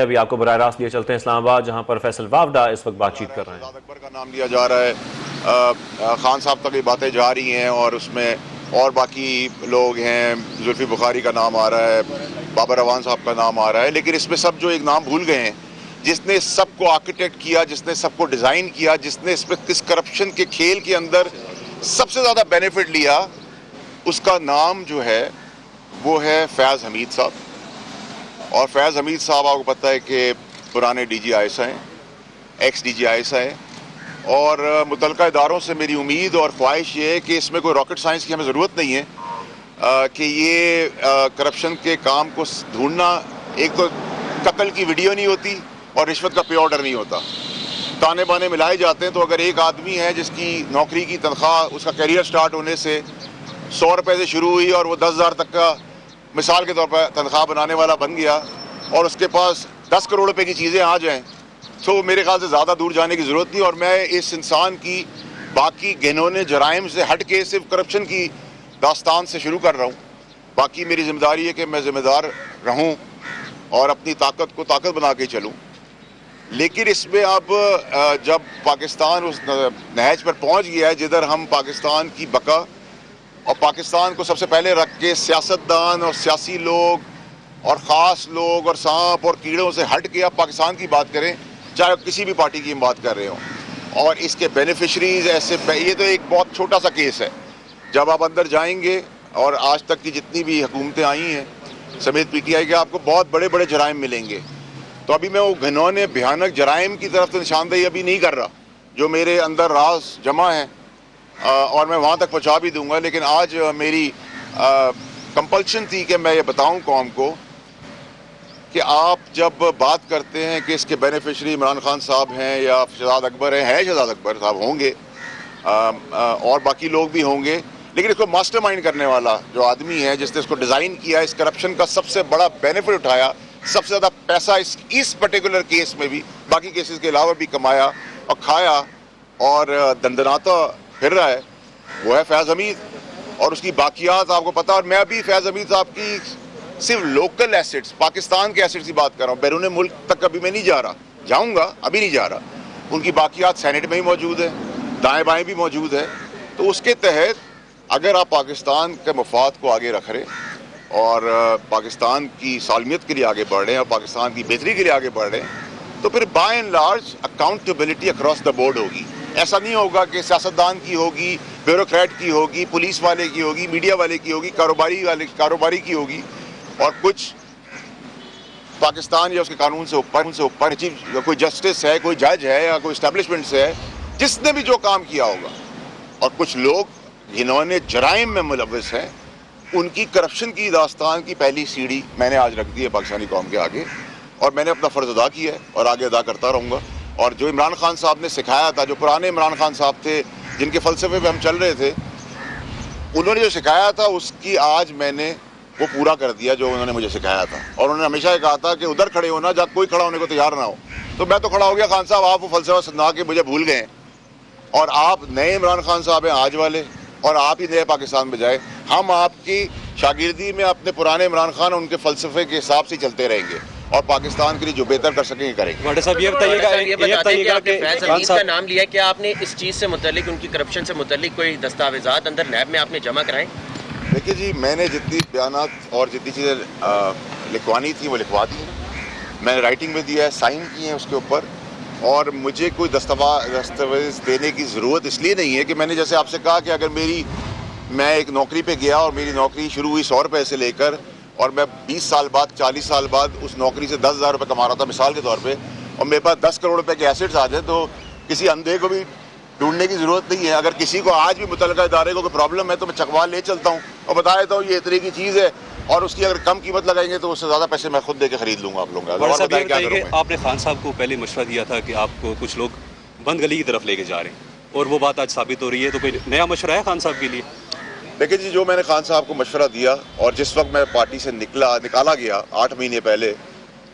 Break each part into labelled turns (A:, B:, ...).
A: अभी आपको बराह रास्त लिए चलते हैं इस्लामाबाद, जहां पर फैसल वावडा इस वक्त बातचीत कर रहे हैं।
B: अकबर का नाम लिया जा रहा है, खान साहब तक ये बातें जा रही हैं और उसमें और बाकी लोग हैं, जुल्फी बुखारी का नाम आ रहा है, बाबर अवान साहब का नाम आ रहा है, लेकिन इसमें सब जो एक नाम भूल गए हैं, जिसने सबको आर्किटेक्ट किया, जिसने सबको डिज़ाइन किया, जिसने इस करप्शन के खेल के अंदर सबसे ज़्यादा बेनिफिट लिया, उसका नाम जो है वो है फैज़ हमीद साहब। और फैज़ हमीद साहब आपको पता है कि पुराने DGIS हैं, एक्स DGIS हैं, और मुतल्लिका इदारों से मेरी उम्मीद और ख्वाहिश ये है कि इसमें कोई रॉकेट साइंस की हमें ज़रूरत नहीं है कि ये करप्शन के काम को ढूंढना। एक तो कत्ल की वीडियो नहीं होती और रिश्वत का पे ऑर्डर नहीं होता, ताने बाने मिलाए जाते हैं। तो अगर एक आदमी है जिसकी नौकरी की तनख्वाह उसका करियर स्टार्ट होने से 100 रुपये से शुरू हुई और वो 10,000 तक का मिसाल के तौर पर तनख्वाह बनाने वाला बन गया और उसके पास 10 करोड़ रुपए की चीज़ें आ जाएं, तो मेरे ख्याल से ज़्यादा दूर जाने की ज़रूरत नहीं। और मैं इस इंसान की बाकी घिनौने जराइम से हट के सिर्फ करप्शन की दास्तान से शुरू कर रहा हूँ। बाकी मेरी जिम्मेदारी है कि मैं ज़िम्मेदार रहूँ और अपनी ताकत को ताकत बना के चलूँ। लेकिन इसमें अब जब पाकिस्तान उस नहज पर पहुँच गया है जिधर हम पाकिस्तान की बका और पाकिस्तान को सबसे पहले रख के सियासतदान और सियासी लोग और ख़ास लोग और सांप और कीड़ों से हट के आप पाकिस्तान की बात करें, चाहे किसी भी पार्टी की हम बात कर रहे हों, और इसके बेनिफिशरीज ऐसे, ये तो एक बहुत छोटा सा केस है। जब आप अंदर जाएंगे और आज तक की जितनी भी हुकूमतें आई हैं समेत PTI के, आपको बहुत बड़े बड़े जराइम मिलेंगे। तो अभी मैं वो घिनौने भयानक जराइम की तरफ तो निशानदेही अभी नहीं कर रहा, जो मेरे अंदर राज जमा है और मैं वहाँ तक पहुँचा भी दूंगा। लेकिन आज मेरी कंपल्शन थी कि मैं ये बताऊँ कौम को कि आप जब बात करते हैं कि इसके बेनिफिशरी इमरान खान साहब हैं या शहजाद अकबर हैं शहजाद अकबर साहब होंगे और बाकी लोग भी होंगे, लेकिन इसको मास्टरमाइंड करने वाला जो आदमी है जिसने इसको डिज़ाइन किया, इस करप्शन का सबसे बड़ा बेनिफिट उठाया, सबसे ज़्यादा पैसा इस पर्टिकुलर केस में भी, बाकी केसेस के अलावा भी कमाया और खाया और दंदनाता फिर रहा है, वो है फैज़ हमीद। और उसकी बाकियात आपको पता है। और मैं अभी फैज़ हमीद साहब की सिर्फ लोकल एसेट्स, पाकिस्तान के एसेट्स की बात कर रहा हूँ, बैरून मुल्क तक अभी मैं नहीं जा रहा, जाऊँगा, अभी नहीं जा रहा। उनकी बाकियात सेनेट में ही मौजूद है, दाएँ बाएँ भी मौजूद है। तो उसके तहत अगर आप पाकिस्तान के मफाद को आगे रख रहे और पाकिस्तान की सालमियत के लिए आगे बढ़ रहे हैं और पाकिस्तान की बेहतरी के लिए आगे बढ़ रहे हैं, तो फिर by and large accountability across the board होगी। ऐसा नहीं होगा कि सियासतदान की होगी, ब्यूरोक्रेट की होगी, पुलिस वाले की होगी, मीडिया वाले की होगी, कारोबारी की होगी, और कुछ पाकिस्तान या उसके कानून से ऊपर कोई जस्टिस है, कोई जज है या कोई इस्टेब्लिशमेंट से है जिसने भी जो काम किया होगा। और कुछ लोग जिन्होंने जराइम में मुलव्वस हैं, उनकी करप्शन की दास्तान की पहली सीढ़ी मैंने आज रख दी है पाकिस्तानी कौम के आगे, और मैंने अपना फ़र्ज़ अदा किया है और आगे अदा करता रहूँगा। और जो इमरान खान साहब ने सिखाया था, जो पुराने इमरान खान साहब थे जिनके फ़लसफ़े पे हम चल रहे थे, उन्होंने जो सिखाया था उसकी आज मैंने वो पूरा कर दिया जो उन्होंने मुझे सिखाया था। और उन्होंने हमेशा ये कहा था कि उधर खड़े होना जब कोई खड़ा होने को तैयार ना हो। तो मैं तो खड़ा हो गया। खान साहब, आप वो फ़लसफ़ा सुना के मुझे भूल गए और आप नए इमरान खान साहब हैं आज वाले, और आप ही नए पाकिस्तान में जाए। हम आपकी शागिर्दी में अपने पुराने इमरान खान और उनके फ़लसफ़े के हिसाब से चलते रहेंगे और पाकिस्तान के लिए जो बेहतर कर सकेंगे करेंगे।
C: वाडा साहब, ये बताइएगा कि फैज़ हमीद का नाम लिया, क्या आपने इस चीज़ से मुतल्लिक, उनकी करप्शन से मुतल्लिक कोई दस्तावेज़ात अंदर नैब में आपने जमा कराएं?
B: देखिए जी, मैंने जितनी बयानात और जितनी चीज़ें लिखवानी थी वो लिखवा दी। मैंने राइटिंग में दिया है, साइन किए हैं उसके ऊपर, और मुझे कोई दस्तावेज़ देने की ज़रूरत इसलिए नहीं है कि मैंने जैसे आपसे कहा कि अगर मैं एक नौकरी पे गया और मेरी नौकरी शुरू हुई 100 रुपये से लेकर, और मैं 20 साल बाद 40 साल बाद उस नौकरी से 10,000 रुपये कमा रहा था मिसाल के तौर पे, और मेरे पास 10 करोड़ रुपए के एसेट्स आ जाए, तो किसी अंधे को भी ढूंढने की ज़रूरत नहीं है। अगर किसी को आज भी मुतल्लिका इदारे को कोई प्रॉब्लम है तो मैं चकवा ले चलता हूँ और बता देता हूँ ये इतने की चीज़ है, और उसकी अगर कम कीमत लगाएंगे तो उससे ज़्यादा पैसे मैं खुद दे के खरीद लूँगा आप लोगों का।
C: आपने खान साहब को पहले मशवरा दिया था कि आपको कुछ लोग बंद गली की तरफ लेके जा रहे हैं, और वो बात आज साबित हो रही है, तो कोई नया मशवरा है खान साहब के लिए?
B: देखिए जी, जो मैंने खान साहब को मशवरा दिया और जिस वक्त मैं पार्टी से निकाला गया 8 महीने पहले,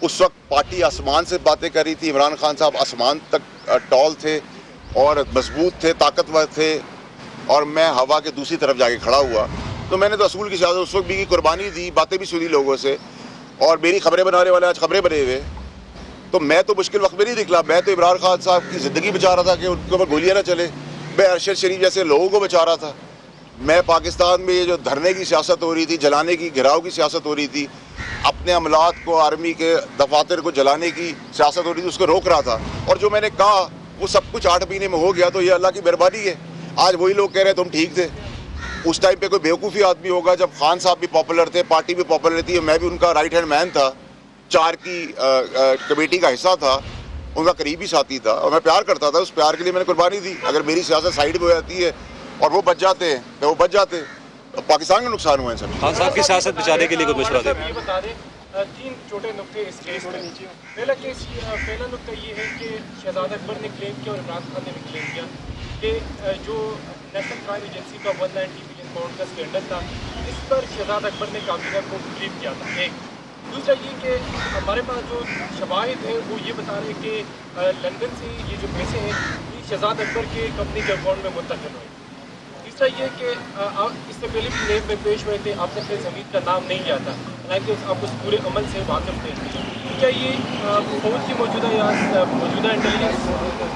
B: उस वक्त पार्टी आसमान से बातें कर रही थी। इमरान खान साहब आसमान तक टॉल थे और मजबूत थे, ताकतवर थे, और मैं हवा के दूसरी तरफ जाके खड़ा हुआ। तो मैंने तो असूल की सियासत उस वक्त भी की, कुर्बानी दी, बातें भी सुनी लोगों से, और मेरी खबरें बनाने वाले आज खबरें बने हुए तो मैं तो मुश्किल वक्त में नहीं निकला, मैं तो इमरान खान साहब की ज़िंदगी बचा रहा था कि उनके ऊपर गोलियाँ ना चले। मैं अरशद शरीफ जैसे लोगों को बचा रहा था। मैं पाकिस्तान में ये जो धरने की सियासत हो रही थी, जलाने की, घिराव की सियासत हो रही थी, अपने अमलात को, आर्मी के दफातर को जलाने की सियासत हो रही थी, उसको रोक रहा था। और जो मैंने कहा वो सब कुछ 8 महीने में हो गया, तो ये अल्लाह की मेहरबानी है। आज वही लोग कह रहे हैं तुम ठीक थे। उस टाइम पे कोई बेवकूफ़ी आदमी होगा जब खान साहब भी पॉपुलर थे, पार्टी भी पॉपुलर थी, मैं भी उनका राइट हैंड मैन था, 4 की कमेटी का हिस्सा था, उनका करीबी साथी था और मैं प्यार करता था। उस प्यार के लिए मैंने कुर्बानी दी। अगर मेरी सियासत साइड में हो जाती है और वो बच जाते हैं तो वो बच जाते, तो पाकिस्तान का नुकसान हुआ है सब।
D: खान साहब की सियासत बचाने के लिए कोई मशवरा दें?
E: ये बता दें 3 छोटे नुकते इस केस में। पहला नुकता ये है कि शहजाद अकबर ने क्लेम किया और इमरान खान ने भी क्लेम किया कि जो नेशनल क्राइम एजेंसी का 190 बिलियन पाउंड का स्कैंडल था, इस पर शहजाद अकबर ने काबीना को ब्रीफ किया था। एक दूसरा ये कि हमारे पास जो शवाहिद है वो ये बता रहे हैं कि लंदन से ये जो पैसे हैं ये शहजाद अकबर के कंपनी के अकाउंट में मुंतकिल हुए। तीसरा ये कि इससे पहले भी नेब में पेश हुए थे, आपने फिर जमीन का नाम नहीं लिया था, हालांकि आप उस पूरे अमल से वाकिफ थे। क्या ये फौज की मौजूदा इंटेलिजेंस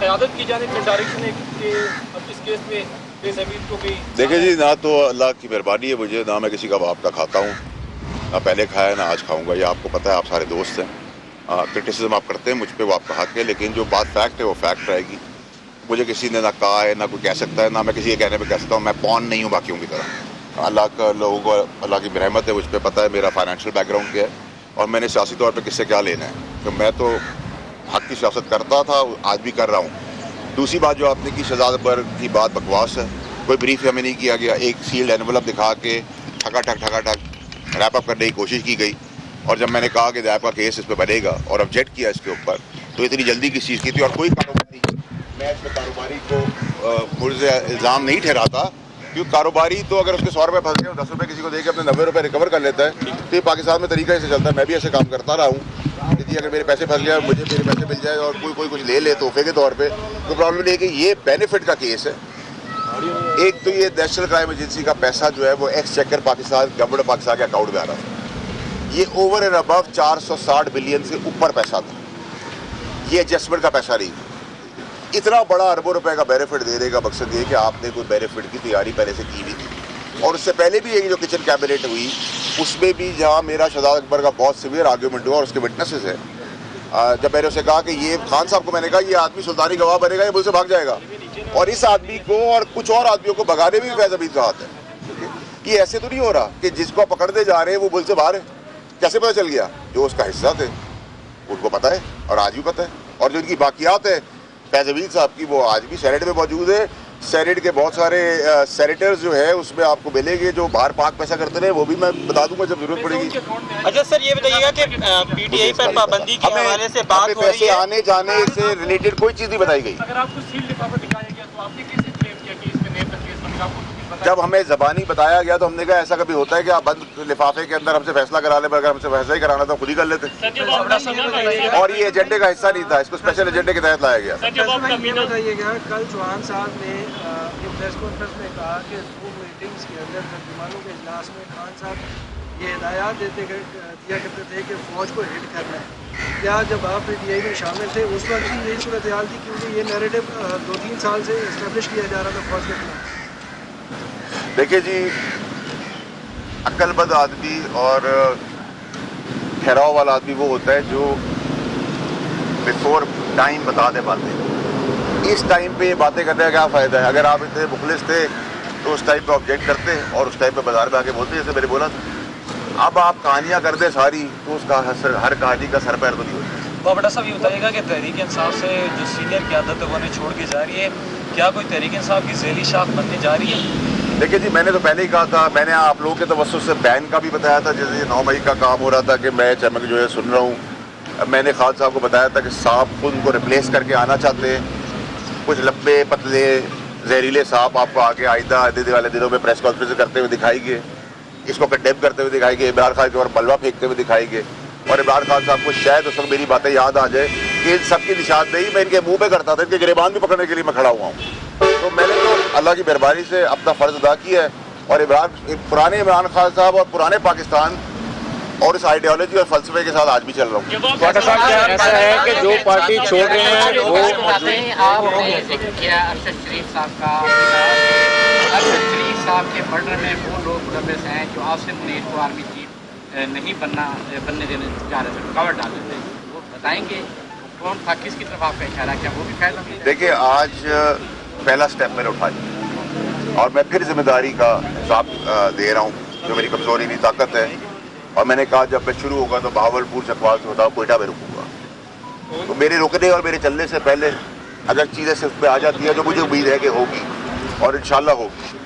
E: क़यादत की जाने का डायरेक्शन है कि अब इस केस में बेज़मीन को भी?
B: देखिए जी, ना तो अल्लाह की मेहरबानी है मुझे, ना मैं किसी का बाप का खाता हूँ, ना पहले खाया ना आज खाऊंगा। ये आपको पता है, आप सारे दोस्त हैं। क्रिटिसिज्म आप करते हैं मुझ पे, वो आपका हक है, लेकिन जो बात फैक्ट है वो फैक्ट रहेगी। मुझे किसी ने ना कहा है ना कोई कह सकता है, ना मैं किसी के कहने पे कह सकता हूँ। मैं पॉन नहीं हूँ बाकियों की तरह। अल्लाह का लोगों को, अल्लाह की रहमत है, मुझ पर पता है मेरा फाइनेंशियल बैकग्राउंड क्या है और मैंने सियासी तौर पर किससे क्या लेना है। तो मैं तो हक की सियासत करता था, आज भी कर रहा हूँ। दूसरी बात जो आपने की, शहजाद अकबर की बात बकवास है, कोई ब्रीफ हमें नहीं किया गया। एक सील्ड एनवलप दिखा के ठका रैप अप करने की कोशिश की गई और जब मैंने कहा कि जैब का केस इस पर बनेगा और ऑब्जेक्ट किया इसके ऊपर, तो इतनी जल्दी किस चीज़ की थी। और कोई कारोबारी, मैं इसमें कारोबारी को मुझे इल्ज़ाम नहीं ठहराता, क्योंकि कारोबारी तो अगर उसके 100 रुपये फंस गए, 10 रुपये किसी को दे के अपने 90 रुपये रिकवर कर लेता है, तो ये पाकिस्तान में तरीका ऐसे चलता है। मैं भी ऐसे काम करता रहा हूँ कि अगर मेरे पैसे फंस गए, मुझे मेरे पैसे मिल जाए और कोई कुछ ले तोहफे के तौर पर, तो प्रॉब्लम नहीं है कि ये बेनिफिट का केस है। एक तो ये नेशनल क्राइम एजेंसी का पैसा जो है वो x checker Pakistan, government Pakistan के अकाउंट में आ रहा था। ये ओवर एंड अबव 460 बिलियन से ऊपर पैसा था, ये एडजस्टमेंट का पैसा नहीं था। इतना बड़ा अरबों रुपए का बेनिफिट देने का मकसद ये कि आपने कोई बेनिफिट की तैयारी पहले से की हुई थी। और उससे पहले भी ये जो किचन कैबिनेट हुई, उसमें भी जहाँ मेरा शहजाद अकबर का बहुत सीवियर आर्ग्यूमेंट हुआ और उसके विटनेसेस है, जब मैंने उसे कहा कि ये खान साहब को मैंने कहा ये आदमी सुल्तानी गवाह बनेगा, ये मुझसे भाग जाएगा, और इस आदमी को और कुछ और आदमियों को भगाने में भी फैज़ हमीद का हाथ है। ये ऐसे तो नहीं हो रहा कि जिसको पकड़ने जा रहे हैं वो मुल्क से बाहर है। कैसे पता चल गया? जो उसका हिस्सा थे उनको पता है और आज भी पता है। और जो इनकी बाकियात है फैज़ हमीद साहब की, वो आज भी सेनेट में मौजूद है। सेनेट के बहुत सारे सेनेटर्स जो है उसमें आपको मिलेंगे जो बाहर पाक पैसा करते रहे, वो भी मैं बता दूंगा जब जरूरत पड़ेगी।
F: अच्छा सर, ये बताइएगा कि पीटीआई पर पाबंदी के हवाले से बात हो रही है,
B: पैसे आने जाने से रिलेटेड कोई चीज़ नहीं बताई गई।
E: अगर आपको सील लिफाफा दिखाया गया तो आपने कैसे क्लेम किया कि इसमें नेब का केस बनेगा? आपको
B: जब हमें ज़बानी बताया गया तो हमने कहा ऐसा कभी होता है कि आप बंद लिफाफे के अंदर हमसे फैसला करा ले, अगर हमसे फैसला ही कराना था खुद ही कर लेते। और ये एजेंडे का हिस्सा नहीं था, इसको स्पेशल एजेंडे के तहत लाया गया।
G: बताइएगा, कल चौहान साहब ने प्रेस कॉन्फ्रेंस में कहा कि 2 मीटिंग्स के अंदर तर्जुमानों के इजलास में खान साहब ये हिदायत दिया करते थे कि फ़ौज को हिट करना है। क्या जब आप पीटीआई में शामिल थे उस वक्त भी यही सूरत हाल थी? क्योंकि ये नैरेटिव 2-3 साल से इस्टेब्लिश किया जा रहा था फौज के खिलाफ।
B: देखिए जी, अक्लमंद आदमी और ठहराव वाला आदमी वो होता है जो बिफोर टाइम बता दे बातें। इस टाइम पे ये बातें करने का क्या फ़ायदा है? अगर आप इतने मुखलिस थे तो उस टाइम पे ऑब्जेक्ट करते और उस टाइम पे बाजार में आके बोलते, जैसे मैंने बोला था। अब आप कहानियाँ कर दे सारी, तो उसका हर कहानी का सर पैर तो नहीं होता।
D: तो बेटा साहब ये बताइएगा कि तहरीक इंसाफ से जो सीनियर क़यादत है वो उन्हें छोड़ के जा रही है, क्या कोई तहरीक इंसाफ की ज़ैली शाख बनने जा रही है?
B: देखिए जी, मैंने तो पहले ही कहा था, मैंने आप लोगों के तवज्जुह से बैन का भी बताया था। जैसे 9 मई का काम हो रहा था कि मैं चमक जो है सुन रहा हूँ, मैंने खान साहब को बताया था कि साहब खुद उनको रिप्लेस करके आना चाहते हैं। कुछ लंबे पतले जहरीले सांप आपको आगे आइंदा आने वाले दिनों में प्रेस कॉन्फ्रेंस करते हुए दिखाएंगे, इसको कंडेम करते हुए दिखाएंगे, इमरान खान के ऊपर बलवा फेंकते हुए दिखाएंगे। और इमरान खान साहब को शायद उस वक्त मेरी बातें याद आ जाए कि इन सबकी निशानदेही मैं इनके मुंह पे करता था, इनके गिरेबान भी पकड़ने के लिए मैं खड़ा हुआ हूँ। तो मैंने तो अल्लाह की मेहरबानी से अपना फ़र्ज़ अदा किया है। और पुराने इमरान खान साहब और पुराने पाकिस्तान और इस आइडियोलॉजी और फलसफे के साथ आज भी चल रहा हूँ।
A: क्वार्टर साहब, क्या ऐसा है कि जो पार्टी छोड़ रहे हैं वो
H: आपने जिक्र किया अरशद शरीफ साहब का, अरशद शरीफ साहब के मर्डर में वो लोग मुलव्वस हैं जो आसिम मुनीर को आर्मी चीफ नहीं बनने देने जा रहे थे, रुकावट डाल रहे थे, वो बताएंगे कौन था, किसकी तरफ आपका इशारा, क्या वो भी फैल रही है?
B: देखिए, आज पहला स्टेप मैंने उठाया और मैं फिर जिम्मेदारी का हिसाब दे रहा हूँ, जो मेरी कमजोरी नहीं ताकत है। और मैंने कहा जब मैं शुरू होगा तो बहावलपुर चकवाल से होता कोयटा में रुकूंगा। तो मेरे रुकने और मेरे चलने से पहले अगर चीज़ें सिर्फ पे आ जाती है, जो मुझे उम्मीद है कि होगी और इंशाल्लाह होगी,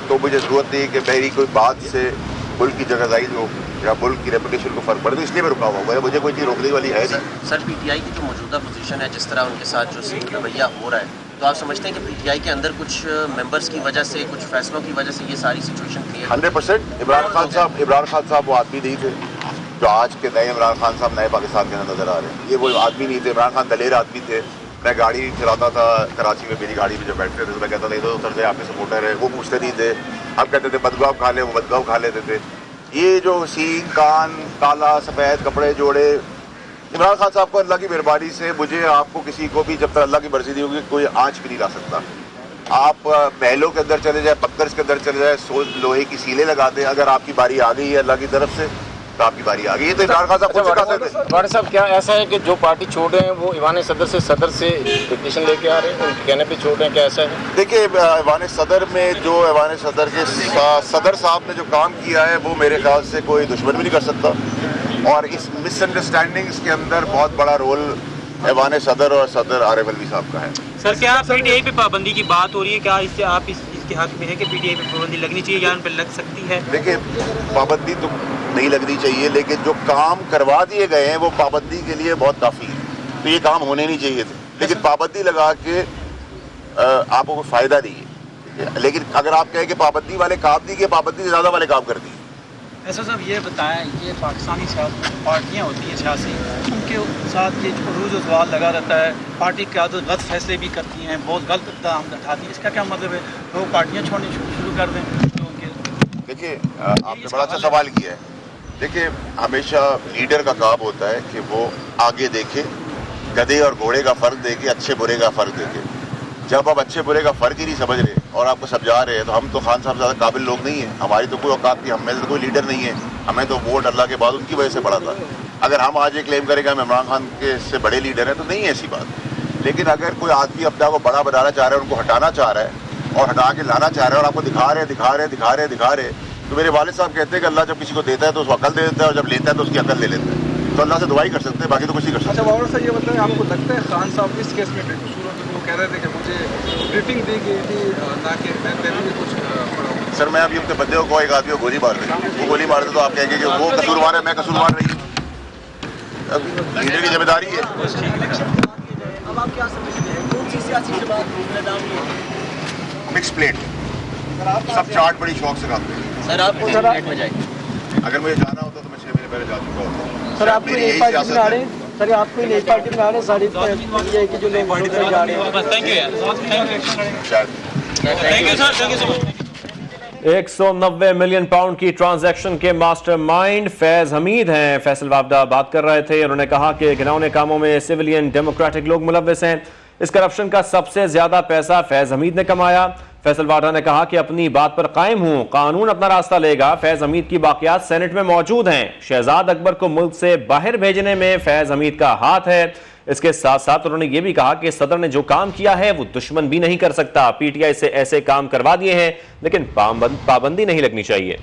B: तो मुझे ज़रूरत नहीं कि मेरी कोई बात से मुल्क की जगहदारी हो या मुल्क की रेपुटेशन को फर्क पड़े, तो इसलिए मैं रुका हुआ है, मुझे कोई चीज़ रोकने वाली है नहीं।
C: सर, पीटीआई की जो मौजूदा पोजीशन है, जिस तरह उनके साथ जो रवैया हो रहा है, तो आप समझते हैं कि पीटीआई के अंदर कुछ मेंबर्स की वजह से, कुछ फैसलों की वजह से ये सारी सिचुएशन क्रिएट?
B: 100%। इमरान खान साहब वो आदमी नहीं थे जो आज के नए इमरान खान साहब नए पाकिस्तान के अंदर नजर आ रहे हैं। ये वो आदमी नहीं थे। इमरान खान दलेर आदमी थे। मैं गाड़ी चलाता था कराची में, मेरी गाड़ी में जब बैठते थे तो मैं कहता था इधर उतर जाए, आपके सपोर्टर है, वो पूछते नहीं थे। हम कहते थे बदगाव खा ले, वो बदगाव खा लेते थे। ये जो सींग कान काला सफ़ेद कपड़े जोड़े, इमरान खान साहब को अल्लाह की मेहरबानी से मुझे आपको किसी को भी जब तक अल्लाह की मर्जी नहीं होगी कोई आँच भी नहीं ला सकता। आप महलों के अंदर चले जाए, पत्थर के अंदर चले जाए, लोहे की सीलें लगा दें, अगर आपकी बारी आ गई है अल्लाह की तरफ से तो आपकी बारी आ गई है। तो इमरान खान साहब खुद से कहते थे।
A: वाड़ा साहब, क्या ऐसा है कि जो पार्टी छोड़ रहे हैं वो ईवान सदर से पिटीशन लेके आ रहे हैं, उनके कहने पे छोड़ रहे हैं, क्या ऐसा है?
B: देखिए, ईवान सदर में जो ईवान सदर के सदर साहब ने जो काम किया है वो मेरे ख्याल से कोई दुश्मन भी नहीं कर सकता। और इस मिसअंडरस्टैंडिंग्स के अंदर बहुत बड़ा रोल ईवान सदर और सदर आरिफ अलवी साहब का है।
F: सर, क्या पीटीआई पे पाबंदी की बात हो रही है, क्या इससे आप इसके हक में है कि पीटीआई पे पाबंदी लगनी चाहिए या उन पर लग सकती है?
B: देखिए, पाबंदी तो नहीं लगनी चाहिए, लेकिन जो काम करवा दिए गए हैं वो पाबंदी के लिए बहुत काफ़ी है। तो ये काम होने नहीं चाहिए थे, लेकिन पाबंदी लगा के आपको कोई फ़ायदा नहीं है। लेकिन अगर आप कहें कि पाबंदी वाले काम नहीं किए, पाबंदी से ज़्यादा वाले काम कर दिए।
I: ऐसा साहब ये बताएं, ये पाकिस्तानी पार्टियाँ होती हैं सियासी, उनके साथ ये रोज़ सवाल लगा रहता है, पार्टी क़यादत गलत फैसले भी करती हैं, बहुत गलत इक़दाम उठाती हैं, इसका क्या मतलब है? लोग पार्टियाँ छोड़नी शुरू कर दें?
B: देखिए, आपने बड़ा अच्छा सवाल किया है। देखिए, हमेशा लीडर का काम होता है कि वो आगे देखे, गधे और घोड़े का फ़र्क देखे, अच्छे बुरे का फ़र्क देखे। जब आप अच्छे बुरे का फ़र्क ही नहीं समझ रहे और आपको समझा रहे हैं, तो हम तो खान साहब ज़्यादा काबिल लोग नहीं हैं, हमारी तो कोई औकात नहीं, हमें तो कोई लीडर नहीं है, हमें तो वोट अल्लाह के बाद उनकी वजह से पड़ा था। अगर हम आज ये क्लेम करेंगे हम इमरान खान के से बड़े लीडर हैं तो नहीं है ऐसी बात। लेकिन अगर कोई आदमी अपने आप को बड़ा बनाना चाह रहा है, उनको हटाना चाह रहा है और हटा के लाना चाह रहा है और आपको दिखा रहे तो मेरे वालिद साहब कहते हैं कि अल्लाह जब किसी को देता है तो उसको अकल दे देता है और जब लेता है तो उसकी अकल ले लेता है। तो अल्लाह से दुआई कर सकते हैं, बाकी तो कुछ नहीं कर सकते।
G: अच्छा बाबर साहब, ये बताएं, आपको लगता है खान साहब इस केस में बेकसूर होते? वो कह रहे थे कि मुझे ब्रीफिंग दी गई थी ताकि मैं पहले भी कुछ पढ़ा।
B: सर, मैं अभी अपने बंदे को एक आदमी को गोली मार रही, वो गोली मार दे तो आप कहेंगे कि वो कसूरवार है, मैं कसूरवार नहीं हूँ। लीडर की जिम्मेदारी है।
J: अब आप क्या समझते हैं, कौन सी सियासी जमात
B: मिक्स प्लेट, सब चाट बड़ी शौक से खाते हैं।
C: सर, आप में जाएंगे?
B: अगर मुझे जाना होता तो मैं 6 महीने पहले जा चुका होता।
J: सर, आपको एक पार्टी में आ रहे हैं, सर आपको एक पार्टी में आ रहे हैं, सारी ये कि जो लोग जा रहे हैं।
F: थैंक यू यार, thank you sir, thank you so much.
A: 190 million pound की ट्रांजैक्शन के मास्टरमाइंड फैज हमीद हैं। फैसल वावडा बात कर रहे थे, उन्होंने कहा कि घिनौने कामों में सिविलियन डेमोक्रेटिक लोग मुलव्वस हैं। इस करप्शन का सबसे ज्यादा पैसा फैज हमीद ने कमाया। फैसल वावडा ने कहा कि अपनी बात पर कायम हूं, कानून अपना रास्ता लेगा। फैज हमीद की बाकियात सेनेट में मौजूद हैं। शहजाद अकबर को मुल्क से बाहर भेजने में फैज हमीद का हाथ है। इसके साथ साथ उन्होंने यह भी कहा कि सदर ने जो काम किया है वो दुश्मन भी नहीं कर सकता। पीटीआई से ऐसे काम करवा दिए हैं, लेकिन पाबंदी नहीं लगनी चाहिए।